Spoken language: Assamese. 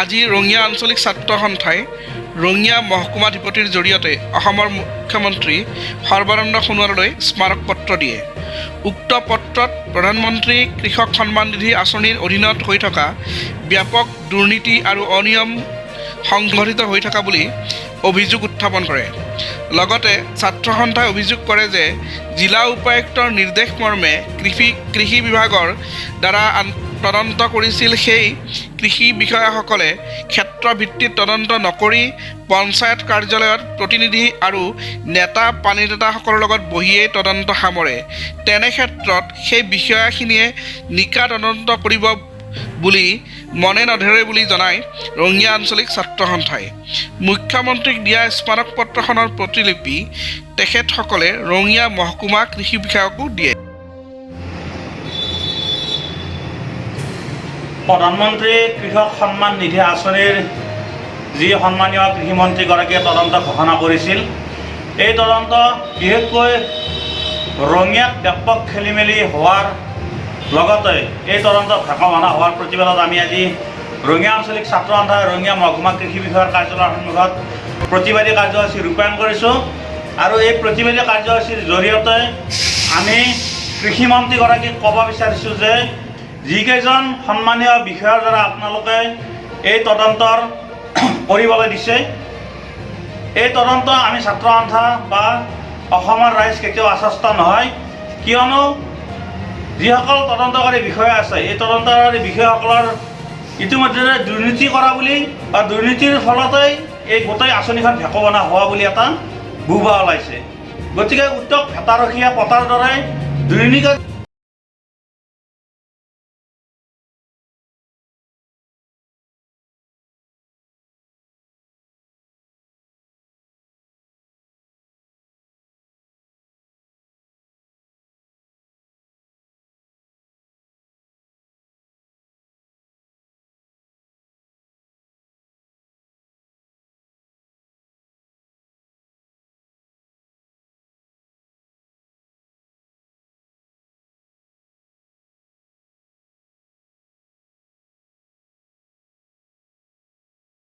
আজি ৰঙিয়া আঞ্চলিক ছাত্ৰ সন্থাই ৰঙিয়া মহকুমাধিপতিৰ জৰিয়তে অসমৰ মুখ্যমন্ত্ৰী সৰ্বানন্দ সোণোৱাললৈ স্মাৰক পত্ৰ দিয়ে। উক্ত পত্ৰত প্ৰধানমন্ত্ৰী কৃষক সন্মান নিধি আঁচনিৰ অধীনত হৈ থকা ব্যাপক দুৰ্নীতি আৰু অনিয়ম সংঘটিত হৈ থকা বুলি অভিযোগ উত্থাপন কৰে। লগতে ছাত্ৰ সন্থাই অভিযোগ কৰে যে জিলা উপায়ুক্তৰ নিৰ্দেশ মৰ্মে কৃষি বিভাগৰ দ্বাৰা তদন্ত কৰিছিল সেই কৃষি বিষয়াসকলে ক্ষেত্ৰভিত্তিক তদন্ত নকৰি পঞ্চায়ত কাৰ্যালয়ত প্ৰতিনিধি আৰু নেতা পানীদাতাসকলৰ লগত বহিয়েই তদন্ত সামৰে। তেনে ক্ষেত্ৰত সেই বিষয়াখিনিয়ে নিকা তদন্ত কৰিব বুলি মনে নধৰে বুলি জনায় ৰঙিয়া আঞ্চলিক ছাত্ৰ সন্থাই। মুখ্যমন্ত্ৰীক দিয়া স্মাৰক পত্ৰখনৰ প্ৰতিলিপি তেখেতসকলে ৰঙিয়া মহকুমা কৃষি বিষয়াকো দিয়ে। প্ৰধানমন্ত্ৰী কৃষক সন্মান নিধি আঁচনিৰ যি সন্মানীয় কৃষিমন্ত্ৰীগৰাকীয়ে তদন্ত ঘোষণা কৰিছিল, এই তদন্ত বিশেষকৈ ৰঙিয়াত ব্যাপক খেলি মেলি হোৱাৰ লগতে এই তদন্ত ভাকমনা হোৱাৰ প্ৰতিবাদত আমি আজি ৰঙিয়া আঞ্চলিক ছাত্ৰ সন্থাই ৰঙিয়া মহকুমা কৃষি বিষয়াৰ কাৰ্যালয়ৰ সন্মুখত প্ৰতিবাদী কাৰ্যসূচী ৰূপায়ণ কৰিছোঁ। আৰু এই প্ৰতিবাদী কাৰ্যসূচীৰ জৰিয়তে আমি কৃষিমন্ত্ৰীগৰাকীক ক'ব বিচাৰিছোঁ যে যিকেইজন সন্মানীয় বিষয়াৰ দ্বাৰা আপোনালোকে এই তদন্তৰ কৰিবলৈ দিছে, এই তদন্ত আমি ছাত্ৰ সন্থা বা অসমৰ ৰাইজ কেতিয়াও আশ্বস্ত নহয়। কিয়নো যিসকল তদন্তকাৰী বিষয়া আছে, এই তদন্তকাৰী বিষয়াসকলৰ ইতিমধ্যে দুৰ্নীতি কৰা বুলি বা দুৰ্নীতিৰ ফলতেই এই গোটেই আঁচনিখন ভেকমনা হোৱা বুলি এটা বুবা ওলাইছে। গতিকে উত্তক ভেটাৰখীয়া পতাৰ দৰে দুৰ্নীতি